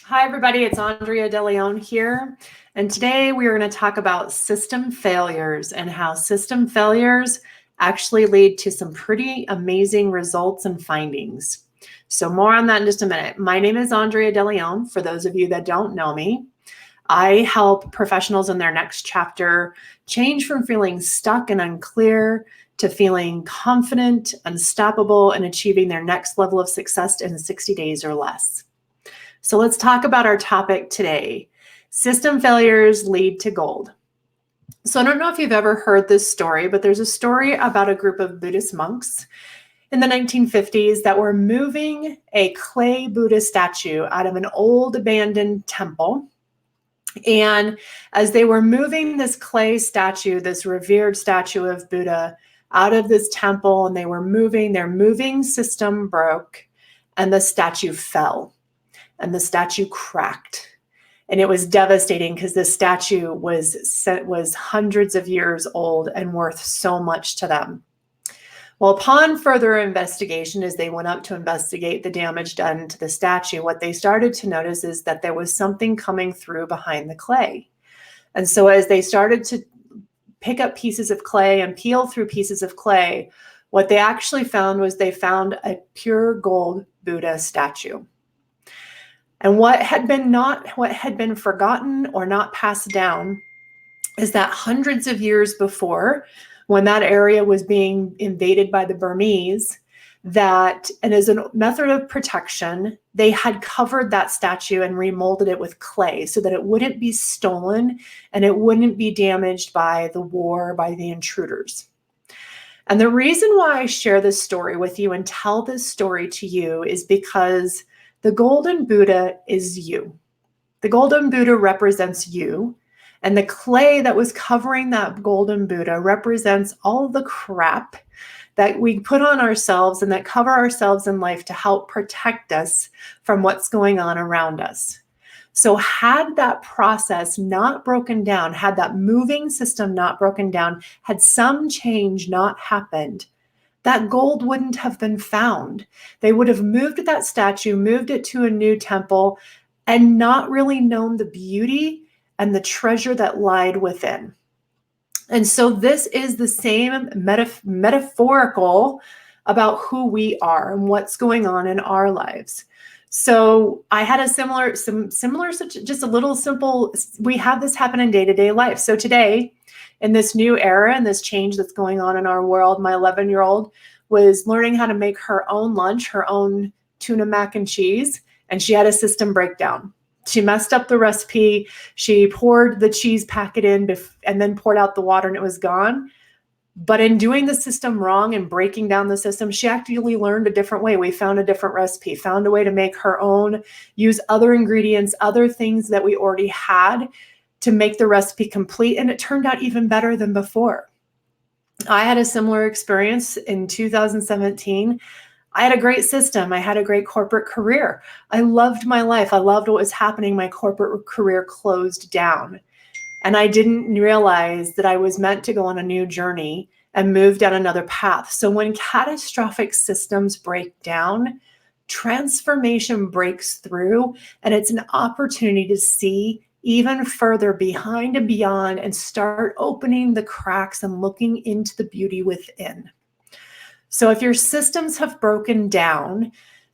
Hi, everybody. It's Aundrea De Leon here. And today we are going to talk about system failures and how system failures actually lead to some pretty amazing results and findings. So more on that in just a minute. My name is Aundrea De Leon. For those of you that don't know me, I help professionals in their next chapter change from feeling stuck and unclear to feeling confident, unstoppable, and achieving their next level of success in 60 days or less. So let's talk about our topic today. System failures lead to gold. So I don't know if you've ever heard this story, but there's a story about a group of Buddhist monks in the 1950s that were moving a clay Buddha statue out of an old abandoned temple. And as they were moving this clay statue, this revered statue of Buddha, out of this temple, and they were moving, their moving system broke and the statue fell. And the statue cracked. And it was devastating because this statue was hundreds of years old and worth so much to them. Well, upon further investigation, as they went up to investigate the damage done to the statue, what they started to notice is that there was something coming through behind the clay. And so as they started to pick up pieces of clay and peel through pieces of clay, what they actually found was they found a pure gold Buddha statue. And what had been forgotten or not passed down is that hundreds of years before, when that area was being invaded by the Burmese, and as a method of protection, they had covered that statue and remolded it with clay so that it wouldn't be stolen and it wouldn't be damaged by the war, by the intruders. And the reason why I share this story with you and tell this story to you is because the golden Buddha is you. The golden Buddha represents you, and the clay that was covering that golden Buddha represents all the crap that we put on ourselves and that cover ourselves in life to help protect us from what's going on around us. So had that process not broken down, had that moving system not broken down, had some change not happened, that gold wouldn't have been found. They would have moved that statue, moved it to a new temple, and not really known the beauty and the treasure that lied within. And so this is the same metaphorical about who we are and what's going on in our lives. So I had just a little simple, we have this happen in day-to-day life. So today, in this new era and this change that's going on in our world, my 11-year-old was learning how to make her own lunch, her own tuna mac and cheese, and she had a system breakdown. She messed up the recipe. She poured the cheese packet in and then poured out the water and it was gone. But in doing the system wrong and breaking down the system, she actually learned a different way. We found a different recipe, found a way to make her own, use other ingredients, other things that we already had to make the recipe complete. And it turned out even better than before. I had a similar experience in 2017. I had a great system. I had a great corporate career. I loved my life. I loved what was happening. My corporate career closed down. And I didn't realize that I was meant to go on a new journey and move down another path. So when catastrophic systems break down, transformation breaks through, and it's an opportunity to see even further behind and beyond and start opening the cracks and looking into the beauty within. So if your systems have broken down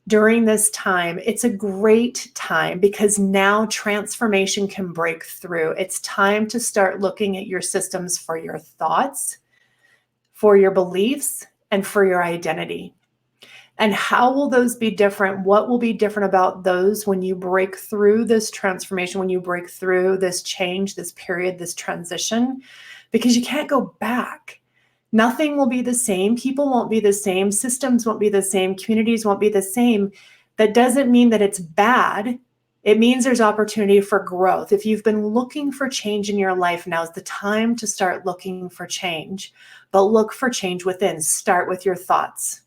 during this time, it's a great time because now transformation can break through. It's time to start looking at your systems for your thoughts, for your beliefs, and for your identity. And how will those be different? What will be different about those when you break through this transformation, when you break through this change, this period, this transition? Because you can't go back. Nothing will be the same. People won't be the same. Systems won't be the same. Communities won't be the same. That doesn't mean that it's bad. It means there's opportunity for growth. If you've been looking for change in your life, now's the time to start looking for change. But look for change within. Start with your thoughts.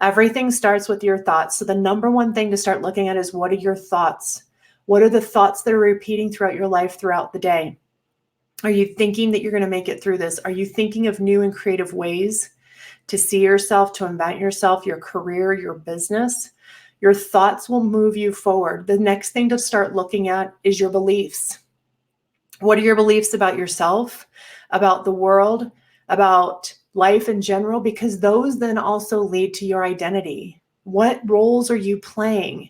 Everything starts with your thoughts. So the number one thing to start looking at is, what are your thoughts? What are the thoughts that are repeating throughout your life throughout the day? Are you thinking that you're going to make it through this? Are you thinking of new and creative ways to see yourself, to invent yourself, your career, your business? Your thoughts will move you forward. The next thing to start looking at is your beliefs. What are your beliefs about yourself, about the world, about life in general? Because those then also lead to your identity. What roles are you playing?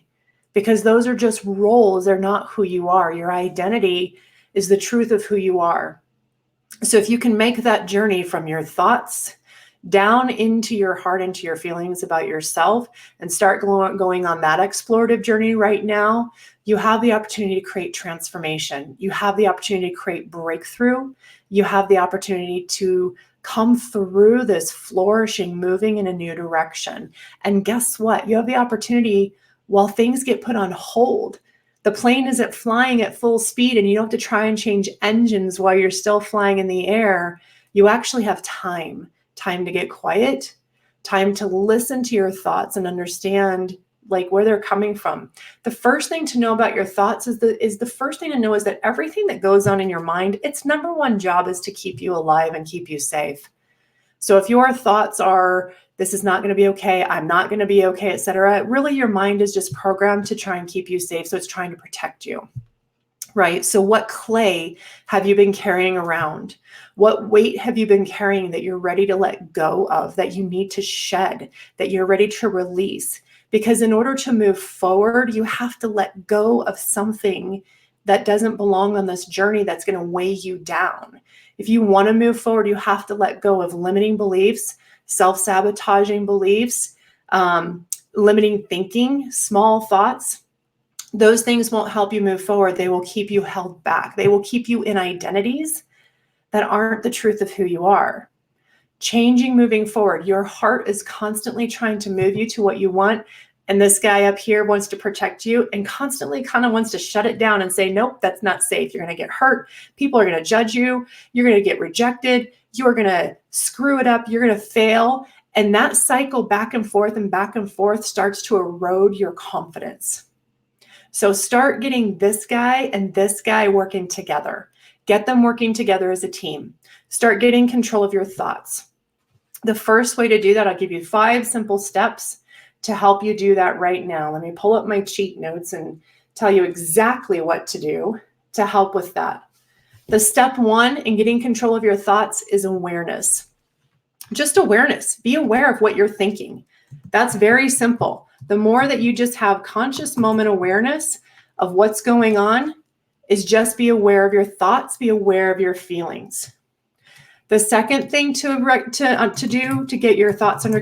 Because those are just roles. They're not who you are. Your identity is the truth of who you are. So if you can make that journey from your thoughts down into your heart, into your feelings about yourself, and start going on that explorative journey right now, you have the opportunity to create transformation. You have the opportunity to create breakthrough. You have the opportunity to come through this flourishing, moving in a new direction. And guess what? You have the opportunity, while things get put on hold, the plane isn't flying at full speed and you don't have to try and change engines while you're still flying in the air. You actually have time to get quiet, time to listen to your thoughts and understand like where they're coming from. The first thing to know about your thoughts is the first thing to know is that everything that goes on in your mind, its number one job is to keep you alive and keep you safe. So if your thoughts are, this is not going to be okay, I'm not going to be okay, etc., really your mind is just programmed to try and keep you safe. So it's trying to protect you. Right? So what clay have you been carrying around? What weight have you been carrying that you're ready to let go of, that you need to shed, that you're ready to release? Because in order to move forward, you have to let go of something that doesn't belong on this journey that's going to weigh you down. If you want to move forward, you have to let go of limiting beliefs, self-sabotaging beliefs, limiting thinking, small thoughts. Those things won't help you move forward. They will keep you held back. They will keep you in identities that aren't the truth of who you are. Changing, moving forward. Your heart is constantly trying to move you to what you want. And this guy up here wants to protect you and constantly kind of wants to shut it down and say, nope, that's not safe. You're going to get hurt. People are going to judge you. You're going to get rejected. You are going to screw it up. You're going to fail. And that cycle back and forth starts to erode your confidence. So start getting this guy and this guy working together. Get them working together as a team. Start getting control of your thoughts. The first way to do that, I'll give you 5 simple steps to help you do that right now. Let me pull up my cheat notes and tell you exactly what to do to help with that. The step 1 in getting control of your thoughts is awareness. Just awareness. Be aware of what you're thinking. That's very simple. The more that you just have conscious moment awareness of what's going on is just be aware of your thoughts, be aware of your feelings. The second thing to do to get your thoughts under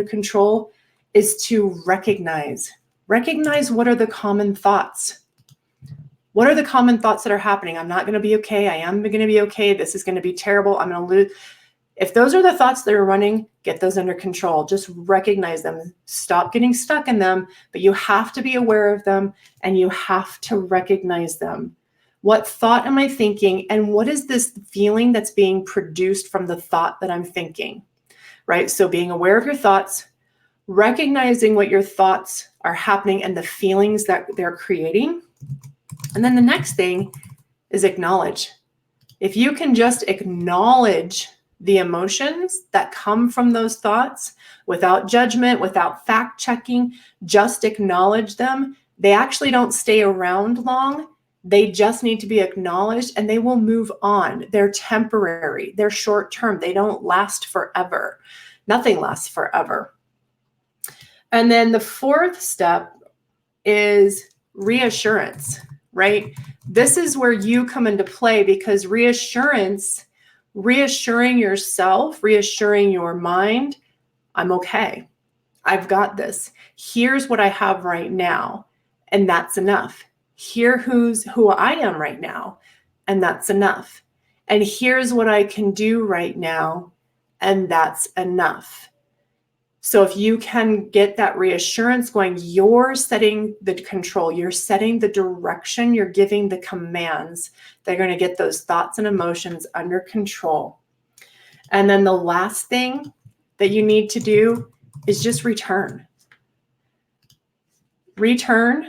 control is to recognize. Recognize what are the common thoughts. What are the common thoughts that are happening? I'm not going to be okay. I am going to be okay. This is going to be terrible. I'm going to lose. If those are the thoughts that are running, get those under control. Just recognize them. Stop getting stuck in them, but you have to be aware of them and you have to recognize them. What thought am I thinking? And what is this feeling that's being produced from the thought that I'm thinking? Right? So being aware of your thoughts, recognizing what your thoughts are happening and the feelings that they're creating. And then the next thing is acknowledge. If you can just acknowledge the emotions that come from those thoughts without judgment, without fact checking, just acknowledge them. They actually don't stay around long. They just need to be acknowledged and they will move on. They're temporary. They're short term. They don't last forever. Nothing lasts forever. And then the 4th step is reassurance, right? This is where you come into play because reassuring yourself, reassuring your mind, I'm okay. I've got this. Here's what I have right now. And that's enough. Here's who I am right now. And that's enough. And here's what I can do right now. And that's enough. So if you can get that reassurance going, you're setting the control, you're setting the direction, you're giving the commands. They're going to get those thoughts and emotions under control. And then the last thing that you need to do is just return. Return.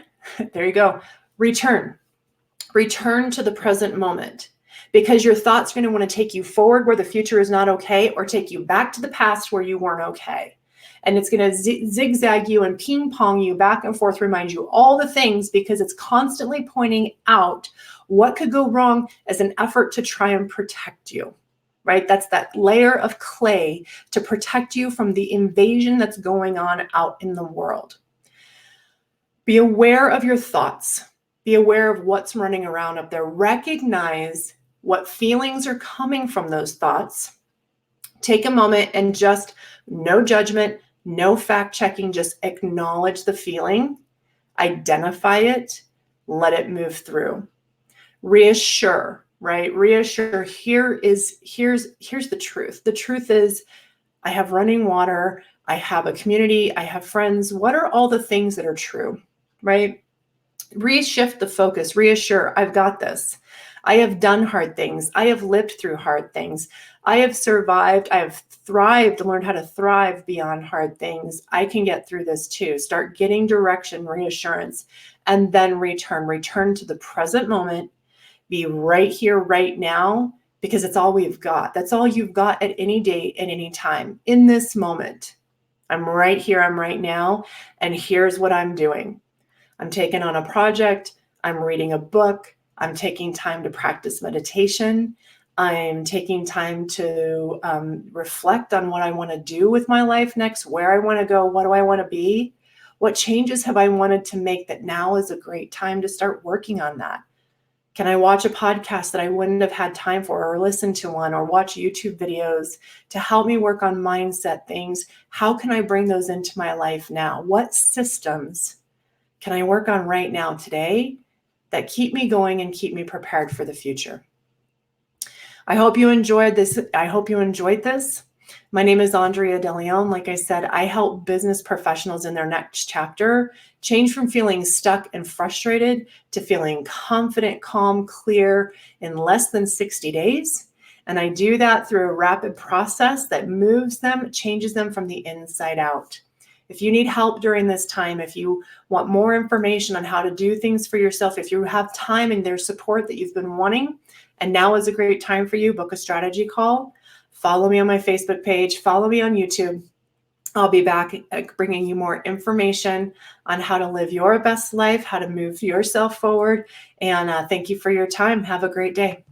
There you go. Return to the present moment because your thoughts are going to want to take you forward where the future is not okay or take you back to the past where you weren't okay. And it's going to zigzag you and ping pong you back and forth, remind you all the things, because it's constantly pointing out what could go wrong as an effort to try and protect you, right? That's that layer of clay to protect you from the invasion that's going on out in the world. Be aware of your thoughts. Be aware of what's running around up there. Recognize what feelings are coming from those thoughts. Take a moment and just, no judgment, no fact checking, just acknowledge the feeling, identify it, let it move through. Reassure, right? Reassure. Here's the truth. The truth is, I have running water, I have a community, I have friends. What are all the things that are true, right? Reshift the focus. Reassure, I've got this. I have done hard things. I have lived through hard things. I have survived. I have thrived, learned how to thrive beyond hard things. I can get through this too. Start getting direction, reassurance, and then return to the present moment. Be right here, right now, because it's all we've got. That's all you've got at any date, at any time, in this moment. I'm right here, I'm right now, and here's what I'm doing. I'm taking on a project. I'm reading a book. I'm taking time to practice meditation. I'm taking time to reflect on what I want to do with my life next, where I want to go, what do I want to be, what changes have I wanted to make, that now is a great time to start working on that. Can I watch a podcast that I wouldn't have had time for, or listen to one, or watch YouTube videos to help me work on mindset things? How can I bring those into my life now? What systems can I work on right now today that keep me going and keep me prepared for the future? I hope you enjoyed this. My name is Aundrea De Leon. Like I said, I help business professionals in their next chapter change from feeling stuck and frustrated to feeling confident, calm, clear in less than 60 days. And I do that through a rapid process that moves them, changes them from the inside out. If you need help during this time, if you want more information on how to do things for yourself, if you have time and there's support that you've been wanting, and now is a great time for you, book a strategy call. Follow me on my Facebook page. Follow me on YouTube. I'll be back bringing you more information on how to live your best life, how to move yourself forward. And thank you for your time. Have a great day.